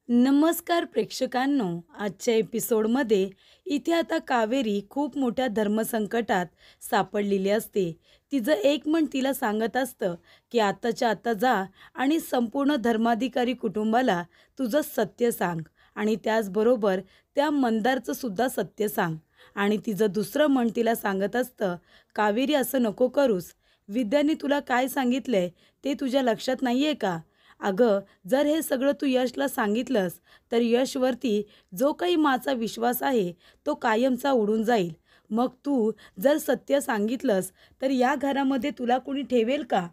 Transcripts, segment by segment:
नमस्कार प्रेक्षकांनो. आजच्या एपिसोडमध्ये इथे आता कावेरी खूप मोठ्या धर्मसंकटात सापडलेली असते. तिचं एक मन तिला सांगत असतं की आत्ताच्या आत्ता जा आणि संपूर्ण धर्माधिकारी कुटुंबाला तुझं सत्य सांग आणि त्याचबरोबर त्या मंदारचं सुद्धा सत्य सांग. आणि तिचं दुसरं मन तिला सांगत असतं, कावेरी असं नको करूस. विद्याने तुला काय सांगितलंय ते तुझ्या लक्षात नाहीये का? अगं, जर हे सगळं तू यशला सांगितलंस तर यशवरती जो काही माझा विश्वास आहे तो कायमचा उडून जाईल. मग तू जर सत्य सांगितलंस तर या घरामध्ये तुला कुणी ठेवेल का?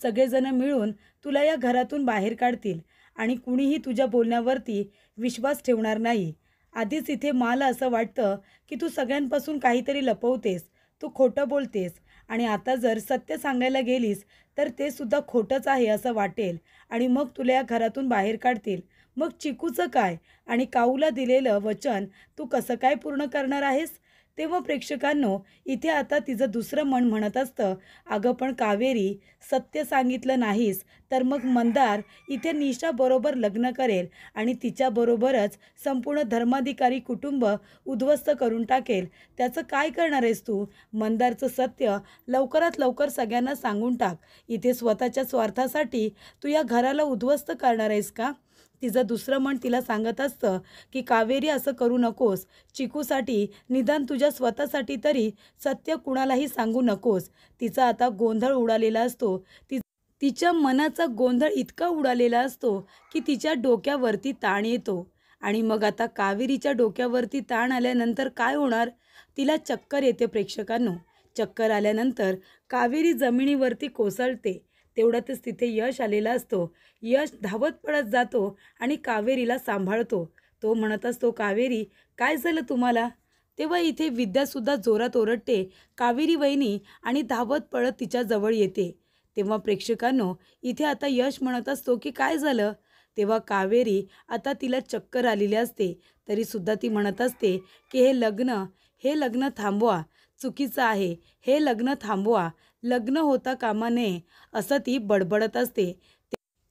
सगळेजण मिळून तुला या घरातून बाहेर काढतील आणि कुणीही तुझ्या बोलण्यावरती विश्वास ठेवणार नाही. आधीच इथे मला असं वाटतं की तू सगळ्यांपासून काहीतरी लपवतेस, तू खोटं बोलतेस आणि आता जर सत्य सांगायला गेलीस तर ते सुद्धा खोटंच आहे असं वाटेल आणि मग तुला या घरातून बाहेर काढतील. मग चिकूचं काय आणि काऊला दिलेलं वचन तू कसं काय पूर्ण करणार आहेस? तेव्हा प्रेक्षकांनो, इथे आता तिचं दुसरं मन म्हणत असतं, अगं पण कावेरी, सत्य सांगितलं नाहीस तर मग मंदार इथे निशाबरोबर लग्न करेल आणि तिच्याबरोबरच संपूर्ण धर्माधिकारी कुटुंब उद्ध्वस्त करून टाकेल. त्याचं काय करणार आहेस तू? मंदारचं सत्य लवकरात लवकर सगळ्यांना सांगून टाक. इथे स्वतःच्या स्वार्थासाठी तू या घराला उद्ध्वस्त करणार आहेस का? तिचं दुसरं मन तिला सांगत असतं की कावेरी असं करू नकोस. चिकूसाठी निदान तुझ्या स्वतःसाठी तरी सत्य कुणालाही सांगू नकोस. तिचा आता गोंधळ उडालेला असतो. तिच्या मनाचा गोंधळ इतका उडालेला असतो की तिच्या डोक्यावरती ताण येतो. आणि मग आता कावेरीच्या डोक्यावरती ताण आल्यानंतर काय होणार? तिला चक्कर येते प्रेक्षकांनो. चक्कर आल्यानंतर कावेरी जमिनीवरती कोसळते. तेवढ्यातच तिथे यश आलेला असतो. यश धावत पळत जातो आणि कावेरीला सांभाळतो. तो म्हणत असतो, कावेरी, काय झालं तुम्हाला? तेव्हा इथे विद्यासुद्धा जोरात ओरडते, कावेरी वहिनी, आणि धावत पळत तिच्या जवळ येते. तेव्हा प्रेक्षकांनो, इथे आता यश म्हणत असतो की काय झालं? तेव्हा कावेरी आता तिला चक्कर आलेली असते. तरीसुद्धा ती म्हणत असते की हे लग्न थांबवा. चुकीचं आहे. हे लग्न थांबवा. लग्न होता कामा नये, असं ती बडबडत असते.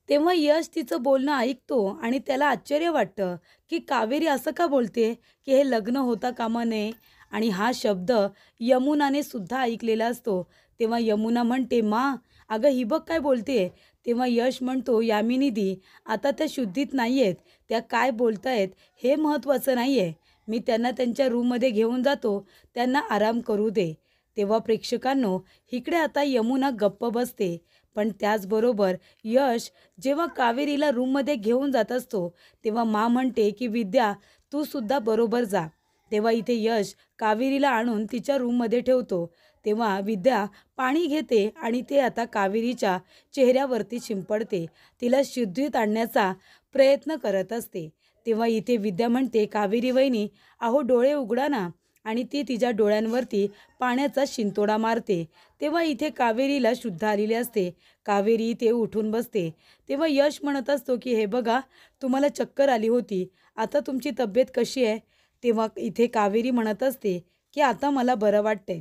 तेव्हा यश तिचं बोलणं ऐकतो आणि त्याला आश्चर्य वाटतं की कावेरी असं का बोलते की हे लग्न होता कामा नये. आणि हा शब्द यमुनाने सुद्धा ऐकलेला असतो. तेव्हा यमुना म्हणते, मा, अगं ही बघ काय बोलते. तेव्हा यश म्हणतो, यामिनी दी, आता त्या शुद्धीत नाही आहेत. त्या काय बोलतायत हे महत्त्वाचं नाही आहे. मी त्यांना त्यांच्या रूममध्ये घेऊन जातो, त्यांना आराम करू दे. तेव्हा प्रेक्षकांनो, इकडे आता यमुना गप्प बसते. पण त्याचबरोबर यश जेव्हा कावेरीला रूममध्ये घेऊन जात असतो तेव्हा मा म्हणते की विद्या, तू सुद्धा बरोबर जा. तेव्हा इथे यश कावेरीला आणून तिच्या रूममध्ये ठेवतो. तेव्हा विद्या पाणी घेते आणि ते आता कावेरीच्या चेहऱ्यावरती शिंपडते. तिला शुद्धीत आणण्याचा प्रयत्न करत असते. तेव्हा इथे विद्या म्हणते, कावेरी वहिनी, अहो डोळे उघडा ना. आणि ती तिच्या डोळ्यांवरती पाण्याचा शिंतोडा मारते. तेव्हा इथे कावेरीला शुद्ध आलेली असते. कावेरी ते उठून बसते. तेव्हा यश म्हणत असतो की हे बघा, तुम्हाला चक्कर आली होती, आता तुमची तब्येत कशी आहे? तेव्हा इथे कावेरी म्हणत असते की आता मला बरं वाटतंय.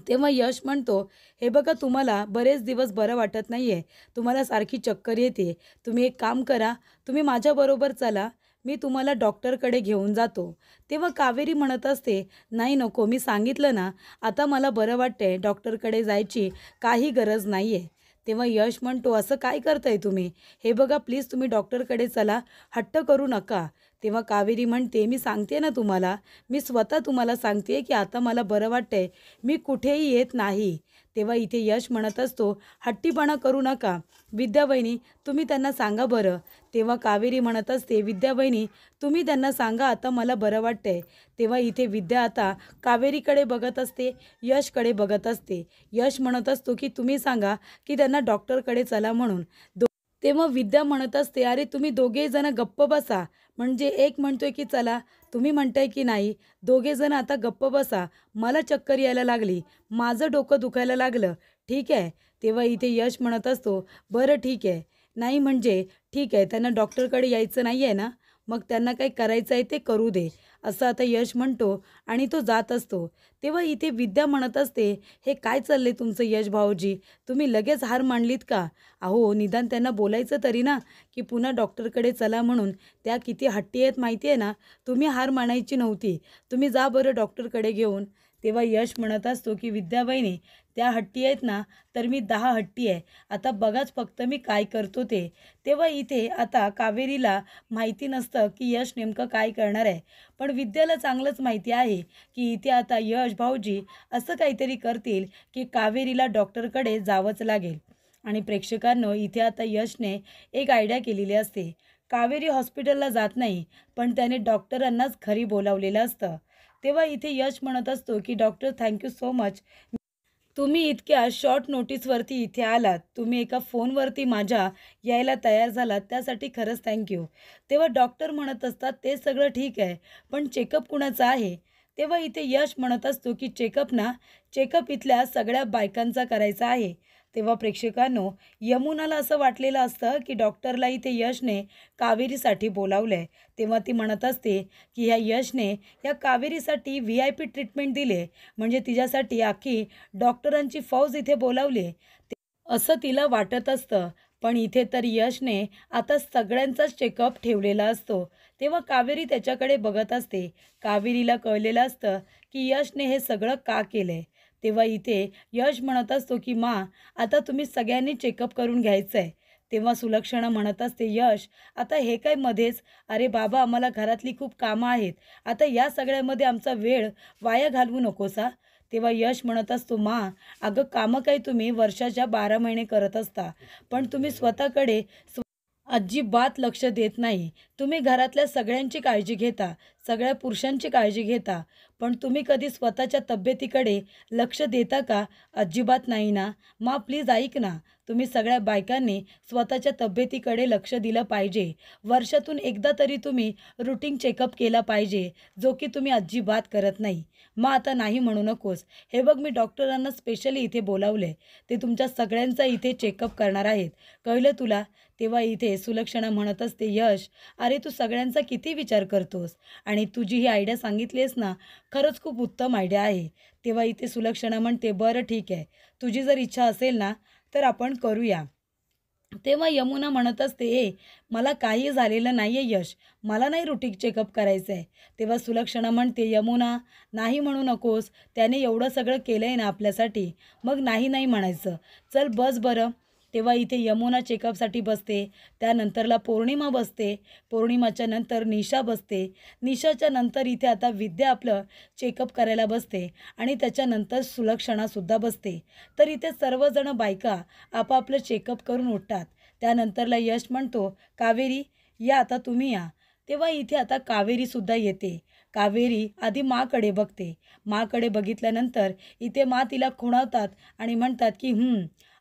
तेव्हा यश म्हणतो, हे बघा, तुम्हाला बरेच दिवस बरं वाटत नाही आहे, तुम्हाला सारखी चक्कर येते. तुम्ही एक काम करा, तुम्ही माझ्याबरोबर चला, मी तुम्हाला डॉक्टरकडे घेऊन जातो. तेव्हा कावेरी म्हणत असते, नाही नको, मी सांगितलं ना, आता मला बरं वाटतंय, डॉक्टरकडे जायची काही गरज नाही आहे. तेव्हा यश म्हणतो, असं काय करताय तुम्ही? हे बघा, प्लीज तुम्ही डॉक्टरकडे चला, हट्ट करू नका. तेव्हा कावेरी म्हणते, मी सांगते ना तुम्हाला, मी स्वतः तुम्हाला सांगते की आता मला बरं वाटतंय, मी कुठेही येत नाही. तेव्हा इथे यश म्हणत असतो, हट्टीपणा करू नका. विद्यावहिनी, तुम्ही त्यांना सांगा बरं. तेव्हा कावेरी म्हणत असते, विद्यावहिनी, तुम्ही त्यांना सांगा आता मला बरं वाटतंय. तेव्हा इथे विद्या आता कावेरीकडे बघत असते, यशकडे बघत असते. यश म्हणत असतो की तुम्ही सांगा की त्यांना डॉक्टरकडे चला म्हणून. तेव्हा विद्या म्हणत असते, अरे तुम्ही दोघे जण गप्प बसा. म्हणजे एक म्हणतोय की चला, तुम्ही म्हणताय की नाही. दोघे जण आता गप्प बसा. मला चक्कर यायला लागली, माझं डोकं दुखायला लागलं. ठीक आहे. तेव्हा इथे यश म्हणत असतो, बरं ठीक आहे. नाही म्हणजे ठीक आहे, त्यांना डॉक्टरकडे यायचं नाही आहे ना, मग त्यांना काही करायचं आहे ते करू दे, असं आता यश म्हणतो आणि तो जात असतो. तेव्हा इथे विद्या म्हणत असते, हे काय चाललंय तुमचं यश भाऊजी? तुम्ही लगेच हार मानलीत का? अहो निदान त्यांना बोलायचं तरी ना, की पुन्हा डॉक्टरकडे चला म्हणून. त्या किती हट्टी आहेत माहिती आहे ना. तुम्ही हार मानायची नव्हती. तुम्ही जा बरं डॉक्टरकडे घेऊन. तेव्हा यश म्हणत असतो, की विद्याबाईने त्या हट्टी आहेत ना, तर मी 10 हट्टी आहे. आता बघाच फक्त मी काय करतो ते. तेव्हा इथे आता कावेरीला माहिती नसतं, की यश नेमकं काय करणार आहे. पण विद्याला चांगलंच माहिती आहे, की इथे आता यश भाऊजी असं काहीतरी करतील, की कावेरीला डॉक्टरकडे जावंच लागेल. आणि प्रेक्षकांनो इथे आता यशने एक आयडिया केलेली असते. कावेरी हॉस्पिटलला जात नाही, पण त्याने डॉक्टरांनाच घरी बोलावलेलं असतं. तेव्हा इथे यश म्हणत असतो, की डॉक्टर थँक सो मच. तुम्ही इतक्या शॉर्ट नोटीसवरती इथे आलात. तुम्ही एका फोनवरती माझ्या यायला तयार झालात त्यासाठी खरंच थँक तेव्हा डॉक्टर म्हणत असतात, ते सगळं ठीक आहे, पण चेकअप कुणाचा आहे? तेव्हा इथे यश म्हणत असतो, की चेकअप ना, चेकअप इथल्या सगळ्या बायकांचा करायचा आहे. तेव्हा प्रेक्षकांनो, यमुनाला असं वाटलेलं असतं, की डॉक्टरला इथे यशने कावेरीसाठी बोलावलं तेव्हा ती म्हणत असते, की ह्या यशने या कावेरीसाठी VIP ट्रीटमेंट दिले, म्हणजे तिच्यासाठी अख्खी डॉक्टरांची फौज इथे बोलावली असं तिला वाटत असतं. पण इथे तर यशने आता सगळ्यांचाच चेकअप ठेवलेला असतो. तेव्हा कावेरी त्याच्याकडे बघत असते. कावेरीला कळलेलं असतं, की यशने हे सगळं का केलंय. तेव्हा इथे यश म्हणत असतो, की आता तुम्ही सगळ्यांनी चेकअप करून घ्यायचं आहे. तेव्हा सुलक्षणा म्हणत असते, यश आता हे काय मध्येच? अरे बाबा, आम्हाला घरातली खूप कामं आहेत. आता या सगळ्यामध्ये आमचा वेळ वाया घालवू नकोस हा. तेव्हा यश म्हणत असतो, अगं कामं काही तुम्ही वर्षाच्या 12 महिने करत असता, पण तुम्ही स्वतःकडे अजिबात लक्ष देत नाही. तुम्ही घरातल्या सगळ्यांची काळजी घेता, सगळ्या पुरुषांची काळजी घेता, पण तुम्ही कधी स्वतःच्या तब्येतीकडे लक्ष देता का? अजिबात नाही ना. प्लीज ऐक ना. तुम्ही सगळ्या बायकांनी स्वतःच्या तब्येतीकडे लक्ष दिलं पाहिजे. वर्षातून एकदा तरी तुम्ही रुटीन चेकअप केला पाहिजे, जो की तुम्ही अजिबात करत नाही. आता नाही म्हणू नकोस. हे बघ, मी डॉक्टरांना स्पेशली इथे बोलावलंय. ते तुमच्या सगळ्यांचा इथे चेकअप करणार आहेत. कळलं तुला? तेव्हा इथे सुलक्षणा म्हणत असते, यश अरे तू सगळ्यांचा किती विचार करतोस आणि तुझी ही आयडिया सांगितलीस ना, खरंच खूप उत्तम आयडिया आहे. तेव्हा इथे सुलक्षणा म्हणते, बरं ठीक आहे, तुझी जर इच्छा असेल ना तर आपण करूया. तेव्हा यमुना म्हणत असते, मला काही झालेलं नाही आहे यश, मला नाही रुटीन चेकअप करायचं आहे. तेव्हा सुलक्षणा म्हणते, यमुना नाही म्हणू नकोस, त्याने एवढं सगळं केलं आहे ना आपल्यासाठी, मग नाही नाही म्हणायचं. चल बस बरं. तेव्हा इथे यमुना चेकअपसाठी बसते. त्यानंतरला पौर्णिमा बसते. पौर्णिमाच्या नंतर निशा बसते. निशाच्या नंतर इथे आता विद्या आपलं चेकअप करायला बसते आणि त्याच्यानंतर सुलक्षणासुद्धा बसते. तर इथे सर्वजण बायका आपापलं चेकअप करून उठतात. त्यानंतरला यश म्हणतो, कावेरी या आता तुम्ही या. तेव्हा इथे आता कावेरीसुद्धा येते. कावेरी आधी माकडे बघते. माकडे बघितल्यानंतर इथे तिला खुणावतात आणि म्हणतात, की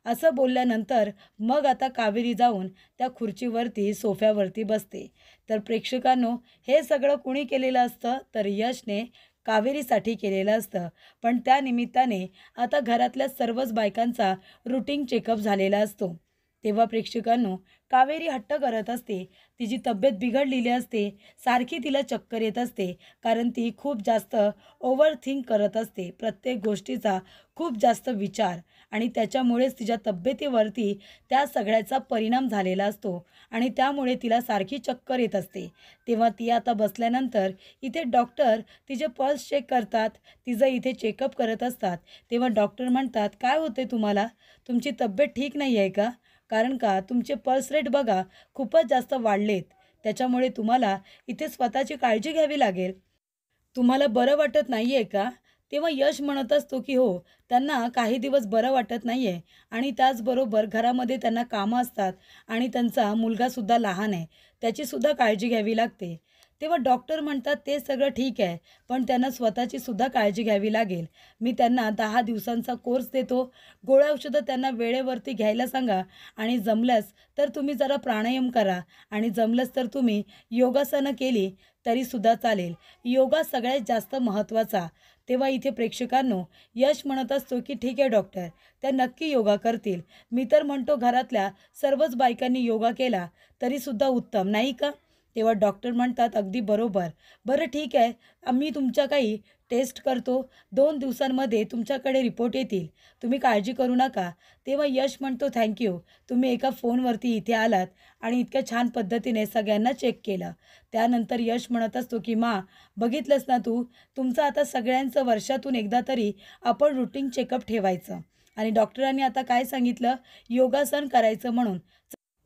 असं बोलल्यानंतर मग आता कावेरी जाऊन त्या खुर्चीवरती सोफ्यावरती बसते. तर प्रेक्षकांनो, हे सगळं कुणी केलेलं असतं? तर यशने कावेरीसाठी केलेलं असतं. पण त्या निमित्ताने आता घरातल्या सर्वच बायकांचा रुटीन चेकअप झालेला असतो. तेव्हा प्रेक्षकांनो, कावेरी हट्ट करत असते. तिची तब्येत बिघडलेली असते. सारखी तिला चक्कर येत असते, कारण ती खूप जास्त ओव्हर थिंक करत असते. प्रत्येक गोष्टीचा खूप जास्त विचार आणि त्याच्यामुळेच तिच्या तब्येतीवरती त्या सगळ्याचा परिणाम झालेला असतो आणि त्यामुळे तिला सारखी चक्कर येत असते. तेव्हा ती आता बसल्यानंतर इथे डॉक्टर तिचे पल्स चेक करतात. तिचं इथे चेकअप करत असतात. तेव्हा डॉक्टर म्हणतात, काय होते तुम्हाला? तुमची तब्येत ठीक नाही आहे का? कारण का तुमचे पल्स रेट बघा खूपच जास्त वाढलेत. त्याच्यामुळे तुम्हाला इथे स्वतःची काळजी घ्यावी लागेल. तुम्हाला बरं वाटत नाही आहे का? तेव्हा यश म्हणत असतो, की हो, त्यांना काही दिवस बरं वाटत नाही आहे आणि त्याचबरोबर घरामध्ये त्यांना कामं असतात आणि त्यांचा मुलगासुद्धा लहान आहे. त्याचीसुद्धा काळजी घ्यावी लागते. तेव्हा डॉक्टर म्हणतात, ते सगळं ठीक आहे, पण त्यांना स्वतःचीसुद्धा काळजी घ्यावी लागेल. मी त्यांना 10 दिवसांचा कोर्स देतो. गोळ्या औषधं त्यांना वेळेवरती घ्यायला सांगा आणि जमलंच तर तुम्ही जरा प्राणायाम करा आणि जमलंच तर तुम्ही योगासनं केली तरीसुद्धा चालेल. योगा सगळ्यात जास्त महत्त्वाचा. तेव्हा इथे प्रेक्षकांनो, यश म्हणत असतो, की ठीक आहे डॉक्टर, त्या नक्की योगा करतील. मी तर म्हणतो घरातल्या सर्वच बायकांनी योगा केला तरीसुद्धा उत्तम, नाही का? तेव्हा डॉक्टर म्हणतात अगदी बरोबर. बरं ठीक आहे, आम्ही तुमच्या काही टेस्ट करतो. 2 दिवसांमध्ये तुमच्याकडे रिपोर्ट येतील. तुम्ही काळजी करू नका. तेव्हा यश म्हणतो थँक तुम्ही एका फोनवरती इथे आलात आणि इतक्या छान पद्धतीने सगळ्यांना चेक केलं. त्यानंतर यश म्हणत असतो की बघितलंस ना तू, तुमचं आता सगळ्यांचं वर्षातून एकदा तरी आपण रुटीन चेकअप ठेवायचं. आणि डॉक्टरांनी आता काय सांगितलं, योगासन करायचं म्हणून.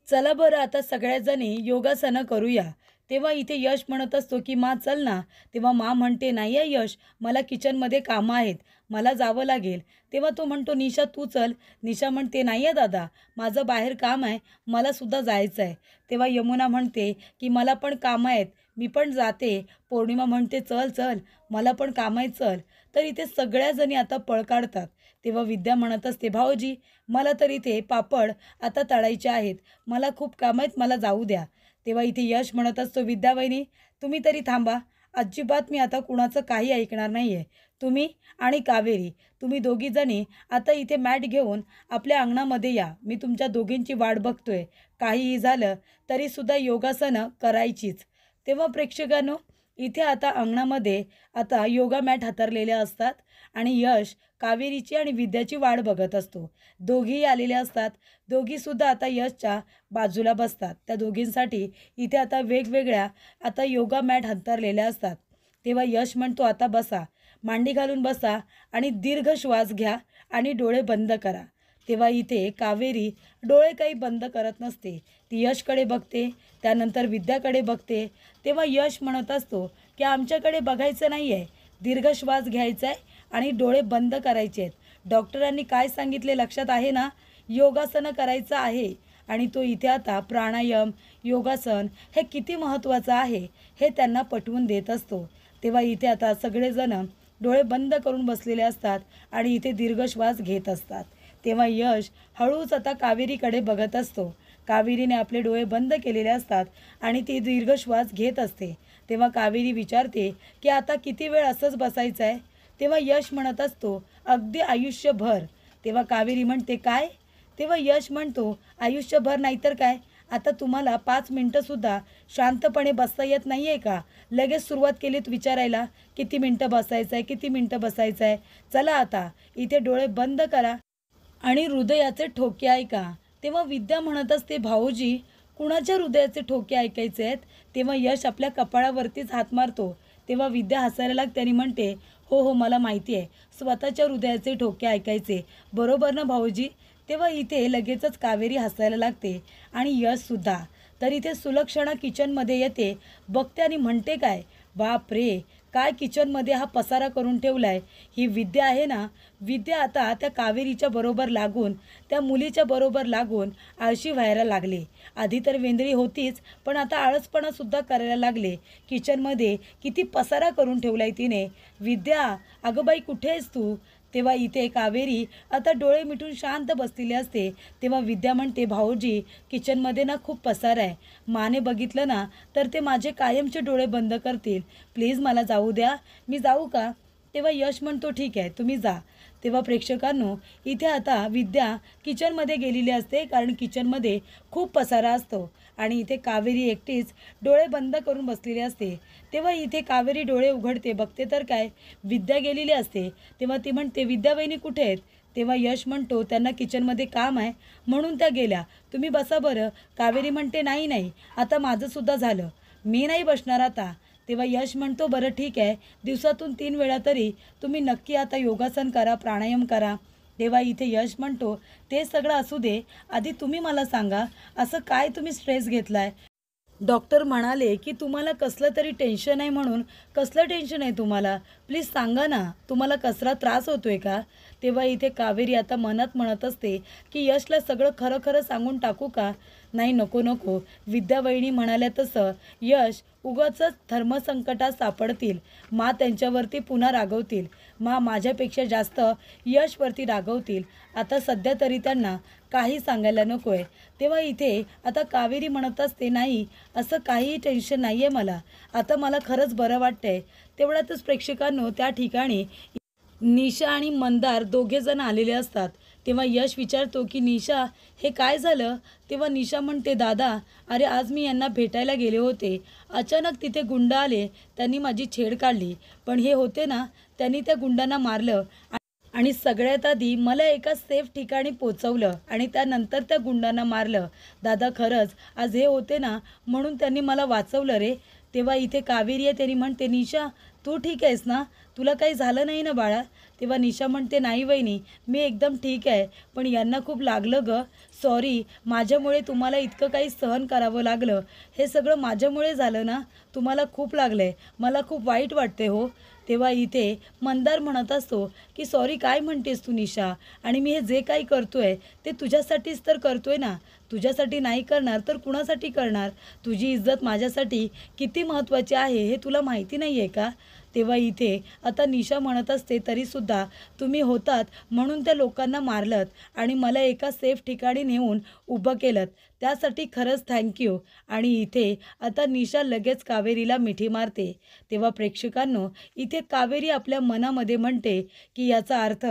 चला बरं आता सगळ्याजणी योगासनं करूया. तेव्हा इथे यश म्हणत असतो की चल ना. तेव्हा म्हणते नाही आहे यश, मला किचनमध्ये कामं आहेत, मला जावं लागेल. तेव्हा तो म्हणतो निशा तू चल. निशा म्हणते नाही आहे दादा, माझं बाहेर काम आहे, मला सुद्धा जायचं आहे. तेव्हा यमुना म्हणते की मला पण कामं आहेत, मी पण जाते. पौर्णिमा म्हणते चल चल, मला पण कामं आहेत चल. तर इथे सगळ्याजणी आता पळ काढतात. तेव्हा विद्या म्हणत असते भाऊजी, मला तर इथे पापड आता तळायचे आहेत, मला खूप कामं आहेत, मला जाऊ द्या. तेव्हा इथे यश म्हणत असतो विद्या वहिनी तुम्ही तरी थांबा, अजिबात मी आता कुणाचं काही ऐकणार नाही आहे. तुम्ही आणि कावेरी, तुम्ही दोघीजणी आता इथे मॅट घेऊन आपल्या अंगणामध्ये या, मी तुमच्या दोघींची वाट बघतोय. काहीही झालं तरीसुद्धा योगासनं करायचीच. तेव्हा प्रेक्षकांनो, इथे आता अंगणामध्ये आता योगा मॅट हातरलेल्या असतात आणि यश कावेरीची आणि विद्याची वाट बघत असतो. दोघीही आलेल्या असतात. दोघीसुद्धा आता यशच्या बाजूला बसतात. त्या दोघींसाठी इथे आता वेगवेगळ्या आता योगा मॅट अंतरलेल्या असतात. तेव्हा यश म्हणतो आता बसा, मांडी घालून बसा आणि दीर्घ श्वास घ्या आणि डोळे बंद करा. तेव्हा इथे कावेरी डोळे काही बंद करत नसते. ती यशकडे बघते, त्यानंतर विद्याकडे बघते. तेव्हा यश म्हणत असतो की आमच्याकडे बघायचं नाही आहे, दीर्घ श्वास घ्यायचा आहे आणि डोळे बंद करायचे आहेत. डॉक्टरांनी काय सांगितले लक्षात आहे ना, योगासनं करायचं आहे. आणि तो इथे आता प्राणायाम, योगासन हे किती महत्त्वाचं आहे हे त्यांना पटवून देत असतो. तेव्हा इथे आता सगळेजण डोळे बंद करून बसलेले असतात आणि इथे दीर्घ श्वास घेत असतात. तेव्हा यश हळूच आता कावेरीकडे बघत असतो. कावेरीने आपले डोळे बंद केलेले असतात आणि ती दीर्घ श्वास घेत असते. तेव्हा कावेरी विचारते की आता किती वेळ असंच बसायचं आहे. तेव्हा यश म्हणत असतो अगदी आयुष्यभर. तेव्हा कावेरी म्हणते काय. तेव्हा यश म्हणतो आयुष्यभर नाहीतर काय, आता तुम्हाला 5 मिनटंसुद्धा शांतपणे बसता येत नाही आहे का. लगेच सुरुवात केलीत विचारायला किती मिनटं बसायचं आहे, किती मिनटं बसायचं आहे. चला आता इथे डोळे बंद करा आणि हृदयाचे ठोके ऐका. तेव्हा विद्या म्हणत असते भाऊजी, कुणाच्या हृदयाचे ठोके ऐकायचे आहेत. तेव्हा यश आपल्या कपाळावरतीच हात मारतो. तेव्हा विद्या हसायला लागते आणि म्हणते हो हो मला माहिती आहे, स्वतःच्या हृदयाचे ठोके ऐकायचे, बरोबर ना भाऊजी. तेव्हा इथे लगेचच कावेरी हसायला लागते आणि यशसुद्धा. तर इथे सुलक्षणा किचनमध्ये येते, बघते आणि म्हणते काय, बाप रे, काय किचनमध्ये हा पसारा करून ठेवला आहे. ही विद्या आहे ना, विद्या आता त्या कावेरीच्या बरोबर लागून, त्या मुलीच्या बरोबर लागून आळशी व्हायला लागले. आधी तर वेंद्री होतीच, पण आता आळसपणासुद्धा करायला लागले. किचनमध्ये किती पसारा करून ठेवला आहे तिने. विद्या, अगं बाई कुठे आहेस तू. तेव्हा इथे कावेरी आता डोळे मिटून शांत बसलेली असते. तेव्हा विद्या म्हणते भाऊजी, किचनमध्ये ना खूप पसार आहे, माने बघितलं ना तर ते माझे कायमचे डोळे बंद करतील, प्लीज मला जाऊ द्या, मी जाऊ का. तेव्हा यश म्हणतो ठीक आहे तुम्ही जा. तेव्हा प्रेक्षकांनो, इथे आता विद्या किचनमध्ये गेलेली असते, कारण किचनमध्ये खूप पसारा असतो आणि इथे कावेरी एकटीच डोळे बंद करून बसलेली असते. तेव्हा इथे कावेरी डोळे उघडते, बघते तर काय, विद्या गेलेली असते. तेव्हा ती म्हणते विद्या वहिनी कुठे आहेत. तेव्हा यश म्हणतो त्यांना किचनमध्ये काम आहे म्हणून त्या गेल्या, तुम्ही बसा बरं. कावेरी म्हणते नाही नाही, आता माझंसुद्धा झालं, मी नाही बसणार आता. तेव्हा यश म्हणतो बरं ठीक आहे, दिवसातून 3 वेळा तरी तुम्ही नक्की आता योगासन करा, प्राणायाम करा. तेव्हा इथे यश म्हणतो ते सगळं असू दे, आधी तुम्ही मला सांगा असं काय तुम्ही स्ट्रेस घेतला आहे. डॉक्टर म्हणाले की तुम्हाला कसलं तरी टेन्शन आहे म्हणून. कसलं टेन्शन आहे तुम्हाला, प्लीज सांगा ना, तुम्हाला कसला त्रास होतो आहे का. तेव्हा इथे कावेरी आता मनात म्हणत असते की यशला सगळं खरं खरं सांगून टाकू का. नाही नको नको, विद्या वहिनी म्हणाल्या तसं यश उगाचच धर्मसंकटात सापडतील, त्यांच्यावरती पुन्हा रागवतील, माझ्यापेक्षा जास्त यशवरती रागवतील. आता सध्या तरी त्यांना काही सांगायला नको आहे. तेव्हा इथे आता कावेरी म्हणत असते नाही, असं काही टेन्शन नाही आहे मला, आता मला खरंच बरं वाटतं आहे. तेवढ्यातच प्रेक्षकांनो, त्या ठिकाणी निशा आणि मंदार दोघेजण आलेले असतात. तेव्हा यश विचारतो की निशा हे काय झालं. तेव्हा निशा म्हणते दादा अरे आज मी यांना भेटायला गेले होते. अचानक तिथे गुंड आले. त्यांनी माझी छेड काढली. पण हे होते ना त्यांनी त्या गुंडांना मारलं आणि सगळ्यात आधी मला एका सेफ ठिकाणी पोचवलं आणि त्यानंतर त्या गुंडांना मारलं. दादा खरंच आज हे होते ना म्हणून त्यांनी मला वाचवलं रे. तेव्हा इथे कावेरी आहे. त्यांनी म्हणते निशा तू ठीक आहेस ना. तुला काही झालं नाही ना बाळा. तेव्हा निशा म्हणते नाही वहिनी मी एकदम ठीक आहे. पण यांना खूप लागलं ग. सॉरी माझ्यामुळे तुम्हाला इतकं काही सहन करावं लागलं. हे सगळं माझ्यामुळे झालं ना. तुम्हाला खूप लागलं आहे. मला खूप वाईट वाटते हो. तेव्हा इथे मंदार म्हणत असतो की सॉरी काय म्हणतेस तू निशा. आणि मी हे जे काही करतोय ते तुझ्यासाठीच तर करतोय ना. तुझ्यासाठी नाही करणार तर कुणासाठी करणार. तुझी इज्जत माझ्यासाठी किती महत्त्वाची आहे हे तुला माहिती नाही आहे का. तेव्हा इथे आता निशा म्हणत असते तरीसुद्धा तुम्ही होतात म्हणून त्या लोकांना मारलत आणि मला एका सेफ ठिकाणी नेऊन उभं केलं. त्यासाठी खरंच थँक्यू. आणि इथे आता निशा लगेच कावेरीला मिठी मारते. तेव्हा प्रेक्षकांनो इथे कावेरी आपल्या मनामध्ये म्हणते की याचा अर्थ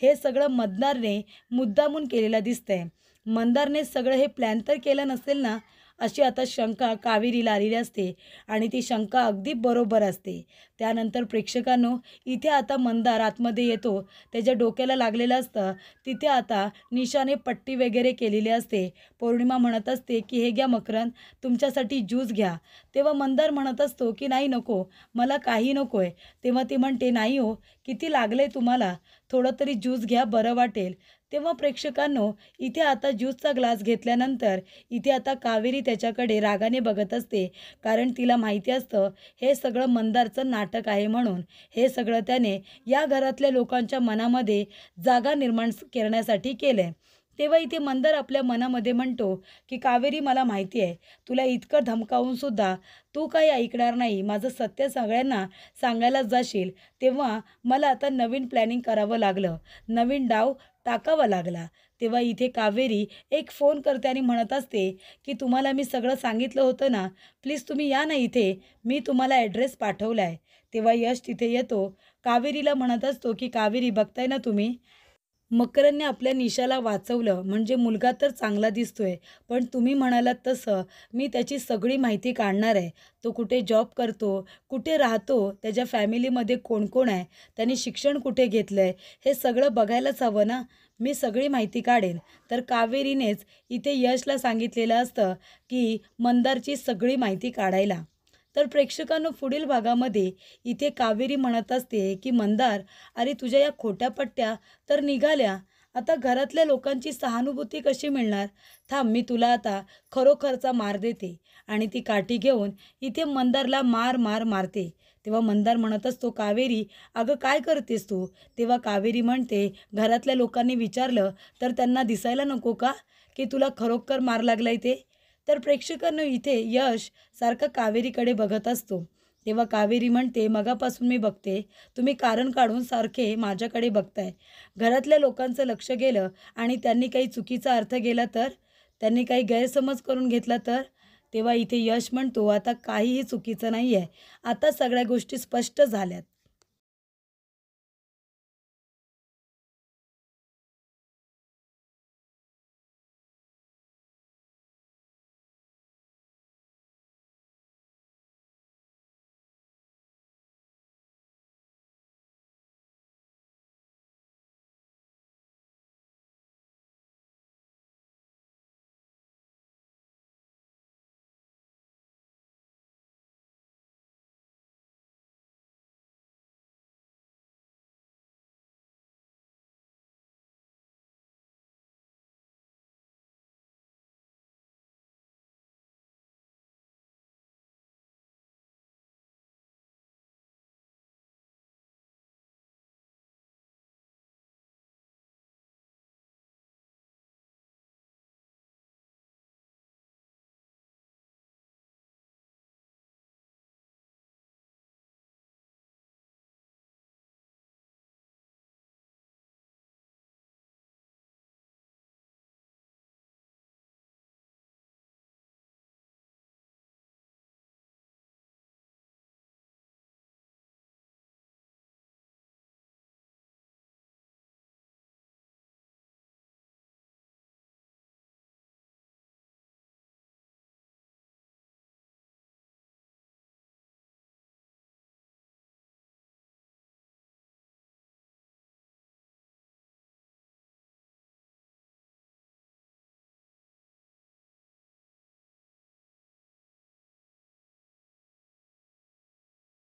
हे सगळं मंदारने मुद्दामून केलेलं दिसतंय. मंदारने सगळं हे प्लॅन तर केलं नसेल ना. अशी आता शंका कावेरीला आलेली असते आणि ती शंका अगदी बरोबर असते. त्यानंतर प्रेक्षकांनो इथे आता मंदार आतमध्ये येतो. त्याच्या डोक्याला लागलेलं असतं. तिथे आता निशाने पट्टी वगैरे केलेली असते. पौर्णिमा म्हणत असते की हे घ्या मकरंद तुमच्यासाठी ज्यूस घ्या. तेव्हा मंदार म्हणत असतो की नाही नको मला काही नको आहे. तेव्हा ती म्हणते नाही हो किती लागलं आहे तुम्हाला. थोडं तरी ज्यूस घ्या बरं वाटेल. तेव्हा प्रेक्षकांनो इथे आता ज्यूसचा ग्लास घेतल्यानंतर इथे आता कावेरी त्याच्याकडे रागाने बघत असते. कारण तिला माहिती असतं हे सगळं मंदारचं नाटक आहे म्हणून. हे सगळं त्याने या घरातल्या लोकांच्या मनामध्ये जागा निर्माण करण्यासाठी केलं आहे. तेव्हा इथे मंदार आपल्या मनामध्ये म्हणतो की कावेरी मला माहिती आहे तुला इतकं धमकावूनसुद्धा तू काही ऐकणार नाही. माझं सत्य सगळ्यांना सांगायलाच जाशील. तेव्हा मला आता नवीन प्लॅनिंग करावं लागलं. नवीन डाव टाकावा लागला. तेव्हा इथे कावेरी एक फोन करते आणि म्हणत असते की तुम्हाला मी सगळं सांगितलं होतं ना. प्लीज तुम्ही या ना इथे. मी तुम्हाला ॲड्रेस पाठवला आहे. तेव्हा यश तिथे येतो. कावेरीला म्हणत असतो की कावेरी बघताय ना तुम्ही मकरंदने आपल्या निशाला वाचवलं म्हणजे मुलगा तर चांगला दिसतोय. पण तुम्ही म्हणालात तसं मी त्याची सगळी माहिती काढणार आहे. तो कुठे जॉब करतो, कुठे राहतो, त्याच्या फॅमिलीमध्ये कोण कोण आहे, त्याने शिक्षण कुठे घेतलं आहे, हे सगळं बघायलाच हवं ना. मी सगळी माहिती काढेन. तर कावेरीनेच इथे यशला सांगितलेलं असतं की मंदारची सगळी माहिती काढायला. तर प्रेक्षकांनो पुढील भागामध्ये इथे कावेरी म्हणत असते की मंदार अरे तुझ्या या खोट्या पट्ट्या तर निघाल्या. आता घरातल्या लोकांची सहानुभूती कशी मिळणार. थांब मी तुला आता खरोखरचा मार देते. आणि ती काठी घेऊन इथे मंदारला मार मार मारते. तेव्हा मंदार म्हणत असतो कावेरी अगं काय करतेस तू. तेव्हा कावेरी म्हणते घरातल्या लोकांनी विचारलं तर त्यांना दिसायला नको का की तुला खरोखर मार लागलाय ते. तर प्रेक्षकांनो इथे यश सारखा कावेरीकडे बघत असतो. तेव्हा कावेरी म्हणते मगापासून मी बघते तुम्ही कारण काढून सारखे माझ्याकडे बघताय. घरातल्या लोकांचं लक्ष गेलं आणि त्यांनी काही चुकीचा अर्थ गेला तर, त्यांनी काही गैरसमज करून घेतला तर. तेव्हा इथे यश म्हणतो आता काहीही चुकीचं नाही आहे. आता सगळ्या गोष्टी स्पष्ट झाल्यात.